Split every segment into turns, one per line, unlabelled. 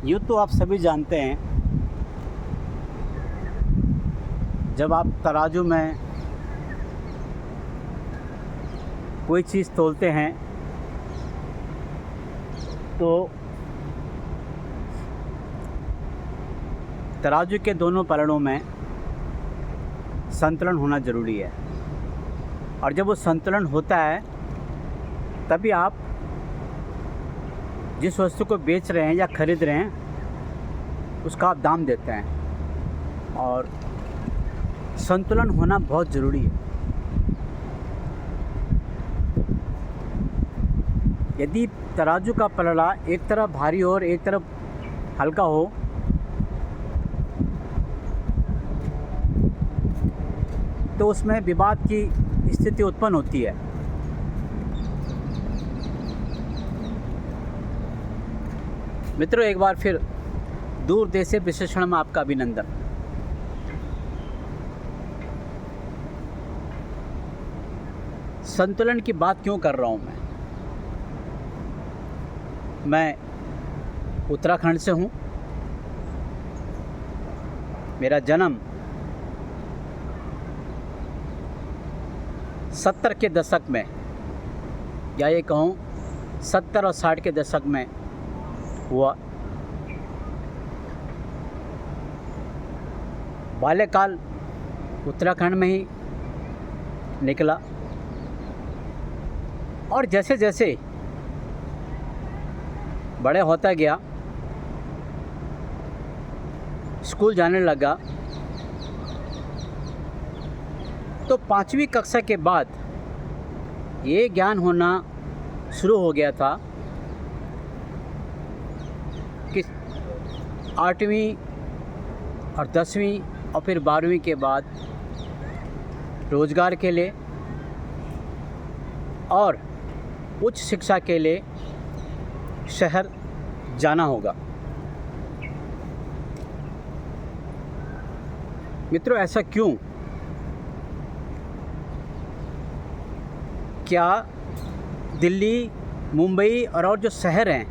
यूँ तो आप सभी जानते हैं, जब आप तराजू में कोई चीज़ तोलते हैं तो तराजू के दोनों पलड़ों में संतुलन होना ज़रूरी है। और जब वो संतुलन होता है तभी आप जिस वस्तु को बेच रहे हैं या ख़रीद रहे हैं उसका आप दाम देते हैं। और संतुलन होना बहुत ज़रूरी है। यदि तराजू का पलड़ा एक तरफ भारी हो और एक तरफ हल्का हो तो उसमें विवाद की स्थिति उत्पन्न होती है। मित्रों, एक बार फिर दूरदेशीय विश्लेषण में आपका अभिनंदन। संतुलन की बात क्यों कर रहा हूं मैं उत्तराखंड से हूं। मेरा जन्म 70 के दशक में, या ये कहूँ 70 और 60 के दशक में हुआ। बाल्यकाल उत्तराखंड में ही निकला और जैसे जैसे बड़े होता गया, स्कूल जाने लगा, तो 5वीं कक्षा के बाद ये ज्ञान होना शुरू हो गया था कि 8वीं और 10वीं और फिर 12वीं के बाद रोज़गार के लिए और उच्च शिक्षा के लिए शहर जाना होगा। मित्रों, ऐसा क्यों? क्या दिल्ली, मुंबई और जो शहर हैं,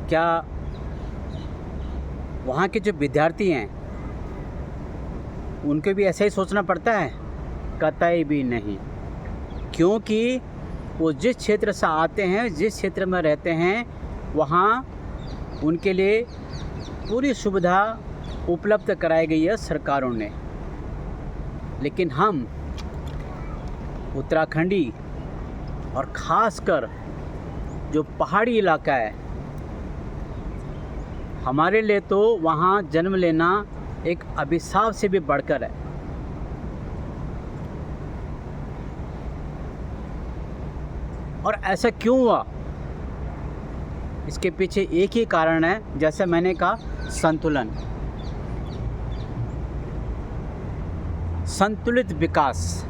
क्या वहाँ के जो विद्यार्थी हैं उनको भी ऐसा ही सोचना पड़ता है? कतई भी नहीं, क्योंकि वो जिस क्षेत्र से आते हैं, जिस क्षेत्र में रहते हैं, वहाँ उनके लिए पूरी सुविधा उपलब्ध कराई गई है सरकारों ने। लेकिन हम उत्तराखंडी और ख़ासकर जो पहाड़ी इलाका है, हमारे लिए तो वहाँ जन्म लेना एक अभिशाप से भी बढ़कर है। और ऐसा क्यों हुआ? इसके पीछे एक ही कारण है, जैसे मैंने कहा, संतुलन, संतुलित विकास।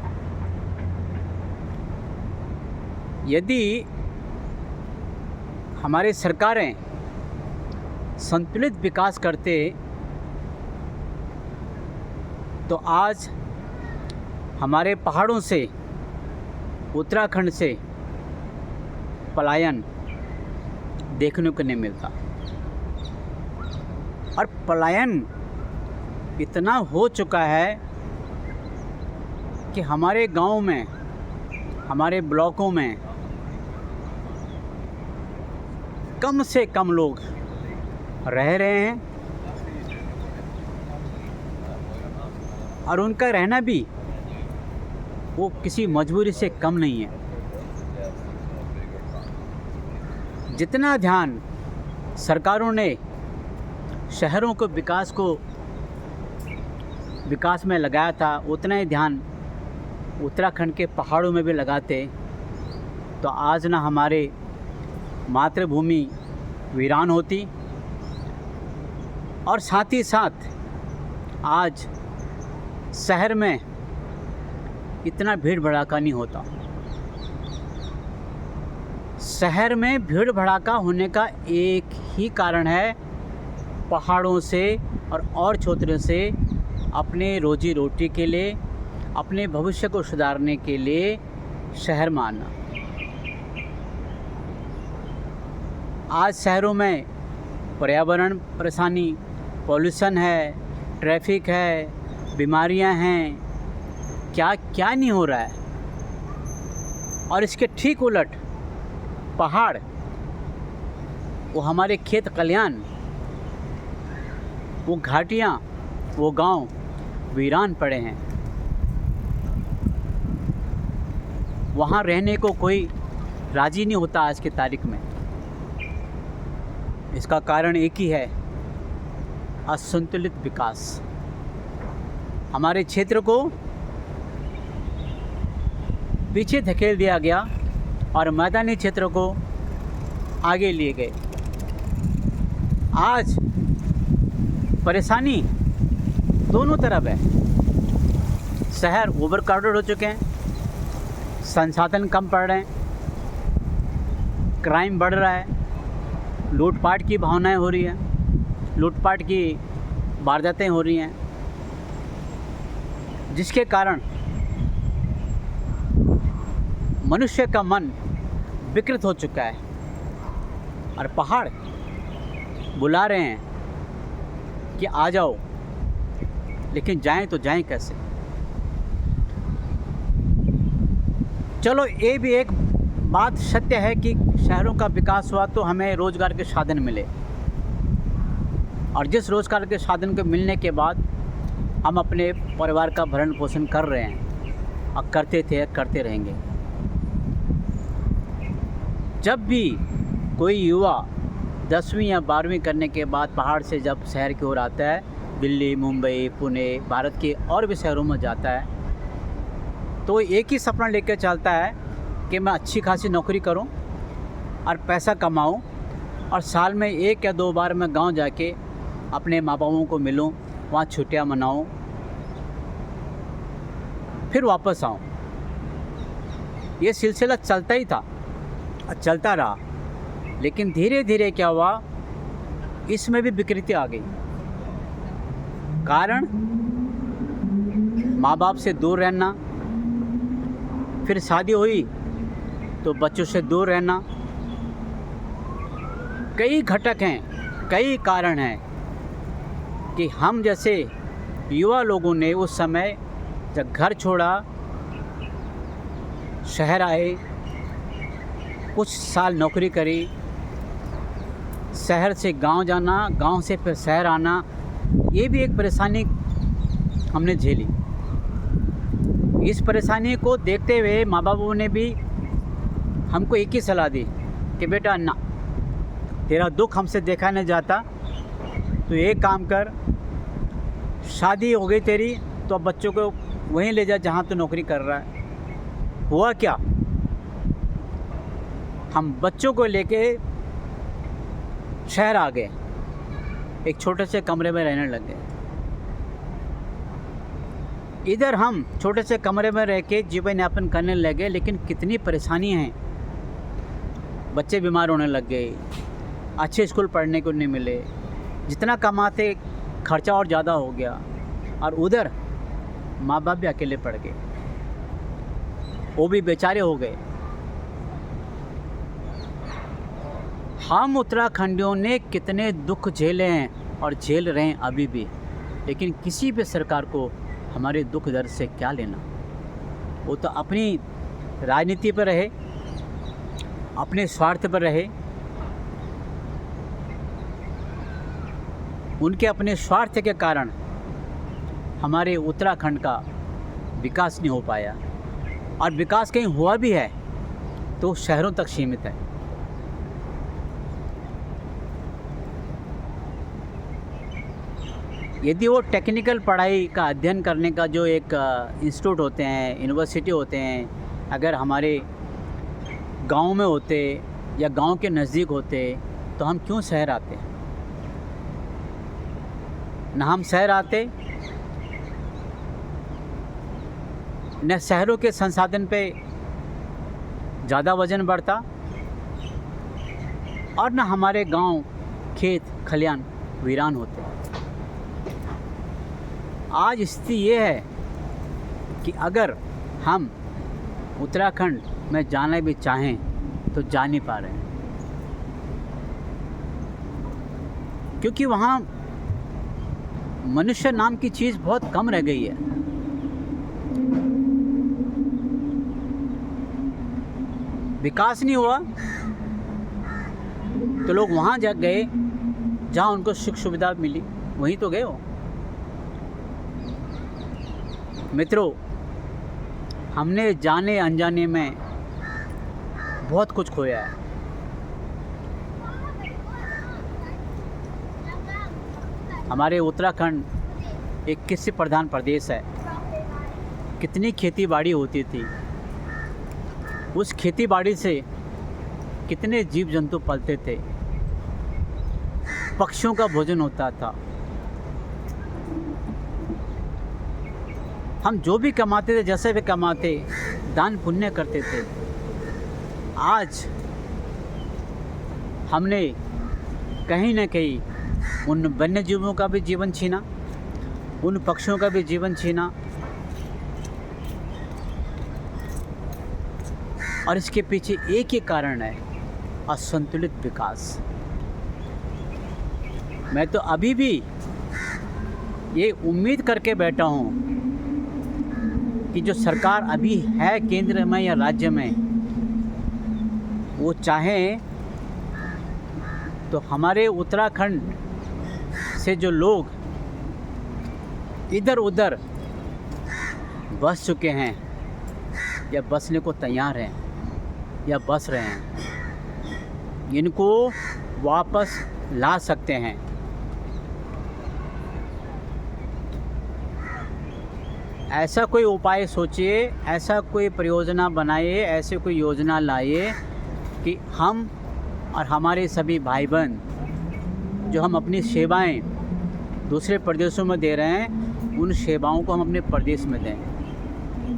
यदि हमारी सरकारें संतुलित विकास करते तो आज हमारे पहाड़ों से, उत्तराखंड से पलायन देखने को नहीं मिलता। और पलायन इतना हो चुका है कि हमारे गांव में, हमारे ब्लॉकों में कम से कम लोग रह रहे हैं और उनका रहना भी वो किसी मजबूरी से कम नहीं है। जितना ध्यान सरकारों ने शहरों को विकास में लगाया था, उतना ही ध्यान उत्तराखंड के पहाड़ों में भी लगाते तो आज ना हमारे मातृभूमि वीरान होती और साथ ही साथ आज शहर में इतना भीड़ भड़ाका नहीं होता। शहर में भीड़ भड़ाका होने का एक ही कारण है, पहाड़ों से और क्षेत्रों से अपने रोजी रोटी के लिए, अपने भविष्य को सुधारने के लिए शहर में आना। आज शहरों में पर्यावरण परेशानी, पॉल्यूशन है, ट्रैफिक है, बीमारियां हैं, क्या क्या नहीं हो रहा है। और इसके ठीक उलट पहाड़, वो हमारे खेत खलिहान, वो घाटियाँ, वो गांव वीरान पड़े हैं। वहाँ रहने को कोई राज़ी नहीं होता आज की तारीख में। इसका कारण एक ही है, असंतुलित विकास। हमारे क्षेत्र को पीछे धकेल दिया गया और मैदानी क्षेत्रों को आगे लिए गए। आज परेशानी दोनों तरफ है। शहर ओवर क्राउडेड हो चुके हैं, संसाधन कम पड़ रहे हैं, क्राइम बढ़ रहा है, लूटपाट की भावनाएं हो रही हैं, लूटपाट की वारदातें हो रही हैं, जिसके कारण मनुष्य का मन विकृत हो चुका है। और पहाड़ बुला रहे हैं कि आ जाओ, लेकिन जाएं तो जाएं कैसे। चलो, ये भी एक बात सत्य है कि शहरों का विकास हुआ तो हमें रोज़गार के साधन मिले, और जिस रोज़गार के साधन को मिलने के बाद हम अपने परिवार का भरण पोषण कर रहे हैं और करते थे, करते रहेंगे। जब भी कोई युवा 10वीं या 12वीं करने के बाद पहाड़ से जब शहर की ओर आता है, दिल्ली, मुंबई, पुणे, भारत के और भी शहरों में जाता है, तो एक ही सपना लेकर चलता है कि मैं अच्छी खासी नौकरी करूं और पैसा कमाऊं, और साल में 1 या 2 बार मैं गांव जाके अपने माँ बापों को मिलूं, वहाँ छुट्टियां मनाऊं, फिर वापस आऊं। ये सिलसिला चलता ही था, चलता रहा। लेकिन धीरे धीरे क्या हुआ, इसमें भी विकृति आ गई। कारण माँ बाप से दूर रहना, फिर शादी हुई तो बच्चों से दूर रहना। कई घटक हैं, कई कारण हैं कि हम जैसे युवा लोगों ने उस समय जब घर छोड़ा, शहर आए, कुछ साल नौकरी करी, शहर से गांव जाना, गांव से फिर शहर आना, ये भी एक परेशानी हमने झेली। इस परेशानी को देखते हुए माँ बापों ने भी हमको एक ही सलाह दी कि बेटा ना, तेरा दुख हमसे देखा नहीं जाता, तो एक काम कर, शादी हो गई तेरी तो अब बच्चों को वहीं ले जा जहाँ तू नौकरी कर रहा है। हुआ क्या, हम बच्चों को लेके शहर आ गए, एक छोटे से कमरे में रहने लग गए। इधर हम छोटे से कमरे में रह के जीवन यापन करने लगे, लेकिन कितनी परेशानियां हैं। बच्चे बीमार होने लग गए, अच्छे स्कूल पढ़ने को नहीं मिले, जितना कमाते खर्चा और ज़्यादा हो गया, और उधर माँ बाप भी अकेले पड़ गए, वो भी बेचारे हो गए। हम उत्तराखंडियों ने कितने दुख झेले हैं और झेल रहे हैं अभी भी, लेकिन किसी भी सरकार को हमारे दुख दर्द से क्या लेना। वो तो अपनी राजनीति पर रहे, अपने स्वार्थ पर रहे। उनके अपने स्वार्थ के कारण हमारे उत्तराखंड का विकास नहीं हो पाया, और विकास कहीं हुआ भी है तो शहरों तक सीमित है। यदि वो टेक्निकल पढ़ाई का अध्ययन करने का जो एक इंस्टीट्यूट होते हैं, यूनिवर्सिटी होते हैं, अगर हमारे गांव में होते या गांव के नज़दीक होते तो हम क्यों शहर आते? ना हम शहर आते, न शहरों के संसाधन पे ज़्यादा वजन बढ़ता, और न हमारे गांव, खेत खलिहान वीरान होते। आज स्थिति ये है कि अगर हम उत्तराखंड में जाना भी चाहें तो जा नहीं पा रहे हैं। क्योंकि वहाँ मनुष्य नाम की चीज़ बहुत कम रह गई है। विकास नहीं हुआ तो लोग वहाँ जा गए जहाँ उनको सुख सुविधा मिली, वहीं तो गए हो। मित्रों, हमने जाने अनजाने में बहुत कुछ खोया है। हमारे उत्तराखंड एक कृषि प्रधान प्रदेश है। कितनी खेती बाड़ी होती थी, उस खेती बाड़ी से कितने जीव जंतु पलते थे, पक्षियों का भोजन होता था। हम जो भी कमाते थे, जैसे भी कमाते, दान पुण्य करते थे। आज हमने कहीं न कहीं उन वन्य जीवों का भी जीवन छीना, उन पक्षियों का भी जीवन छीना, और इसके पीछे एक ही कारण है, असंतुलित विकास। मैं तो अभी भी ये उम्मीद करके बैठा हूँ कि जो सरकार अभी है केंद्र में या राज्य में, वो चाहे तो हमारे उत्तराखंड से जो लोग इधर उधर बस चुके हैं या बसने को तैयार हैं या बस रहे हैं, इनको वापस ला सकते हैं। ऐसा कोई उपाय सोचिए, ऐसा कोई परियोजना बनाइए, ऐसे कोई योजना लाइए कि हम और हमारे सभी भाई बहन जो हम अपनी सेवाएं दूसरे प्रदेशों में दे रहे हैं, उन सेवाओं को हम अपने प्रदेश में दें।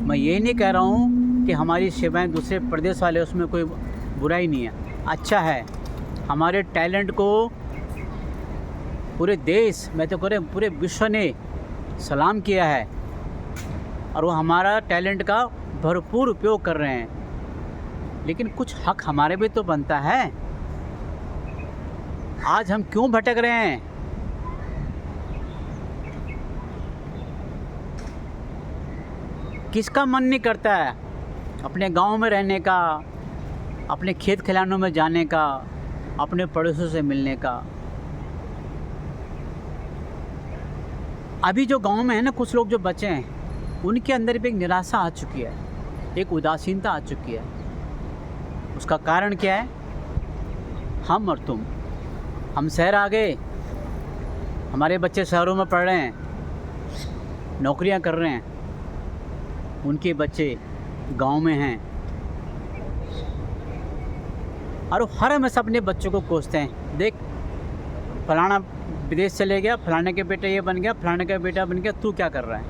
मैं ये नहीं कह रहा हूँ कि हमारी सेवाएं दूसरे प्रदेश वाले, उसमें कोई बुराई नहीं है, अच्छा है। हमारे टैलेंट को पूरे देश, मैं तो कह रहा हूँ पूरे विश्व ने सलाम किया है, और वो हमारा टैलेंट का भरपूर उपयोग कर रहे हैं। लेकिन कुछ हक हमारे भी तो बनता है। आज हम क्यों भटक रहे हैं? किसका मन नहीं करता है अपने गांव में रहने का, अपने खेत खलिहानों में जाने का, अपने पड़ोसियों से मिलने का? अभी जो गांव में है ना, कुछ लोग जो बचे हैं, उनके अंदर भी एक निराशा आ चुकी है, एक उदासीनता आ चुकी है। उसका कारण क्या है? हम और तुम। हम शहर आ गए, हमारे बच्चे शहरों में पढ़ रहे हैं, नौकरियां कर रहे हैं, उनके बच्चे गांव में हैं, और हर हमेशा अपने बच्चों को कोसते हैं, देख फलाना विदेश चले गया, फलाने के बेटा ये बन गया, फलाने का बेटा बन गया, तू क्या कर रहा है?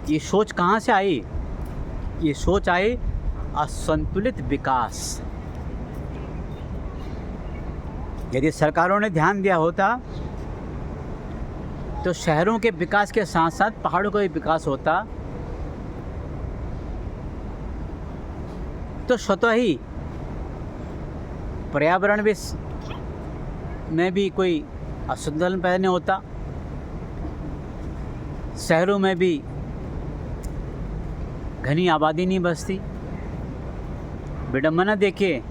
ये सोच कहाँ से आई? ये सोच आई असंतुलित विकास। यदि सरकारों ने ध्यान दिया होता तो शहरों के विकास के साथ साथ पहाड़ों का भी विकास होता, तो स्वतः ही पर्यावरण में भी कोई असंतुलन पैदा नहीं होता, शहरों में भी घनी आबादी नहीं बसती। विडंबना देखिए,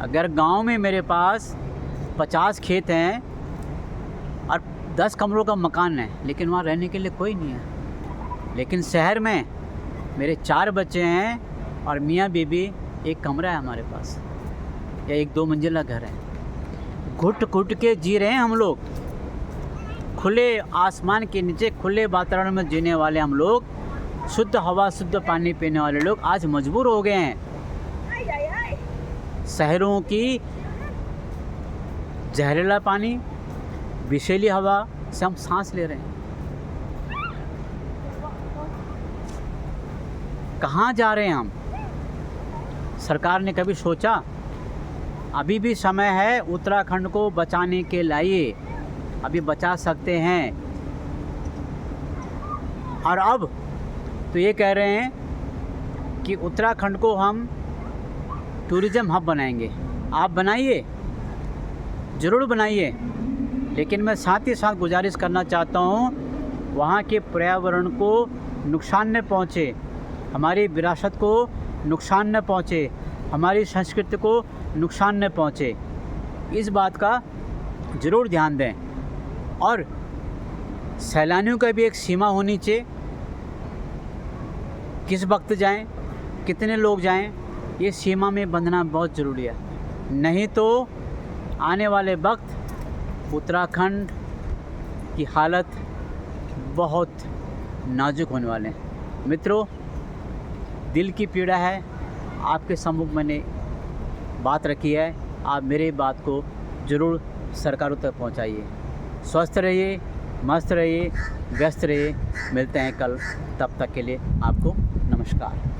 अगर गांव में मेरे पास 50 खेत हैं और 10 कमरों का मकान है, लेकिन वहाँ रहने के लिए कोई नहीं है। लेकिन शहर में मेरे 4 बच्चे हैं और मियाँ बीबी, एक कमरा है हमारे पास, या 1-2 मंजिला घर है। घुट घुट के जी रहे हैं हम लोग, खुले आसमान के नीचे खुले वातावरण में जीने वाले हम लोग, शुद्ध हवा शुद्ध पानी पीने वाले लोग आज मजबूर हो गए हैं शहरों की जहरीला पानी, विषैली हवा से हम सांस ले रहे हैं। कहाँ जा रहे हैं हम? सरकार ने कभी सोचा? अभी भी समय है उत्तराखंड को बचाने के लिए, अभी बचा सकते हैं। और अब तो ये कह रहे हैं कि उत्तराखंड को हम टूरिज़्म हब बनाएंगे। आप बनाइए, ज़रूर बनाइए, लेकिन मैं साथ ही साथ गुजारिश करना चाहता हूँ वहाँ के पर्यावरण को नुकसान न पहुँचे, हमारी विरासत को नुकसान न पहुँचे, हमारी संस्कृति को नुकसान न पहुँचे। इस बात का ज़रूर ध्यान दें। और सैलानियों का भी एक सीमा होनी चाहिए, किस वक्त जाएं, कितने लोग जाएं, ये सीमा में बंधना बहुत ज़रूरी है। नहीं तो आने वाले वक्त उत्तराखंड की हालत बहुत नाजुक होने वाले हैं। मित्रों, दिल की पीड़ा है, आपके सम्मुख मैंने बात रखी है, आप मेरी बात को ज़रूर सरकारों तक पहुंचाइए। स्वस्थ रहिए, मस्त रहिए, व्यस्त रहिए। मिलते हैं कल, तब तक के लिए आपको नमस्कार।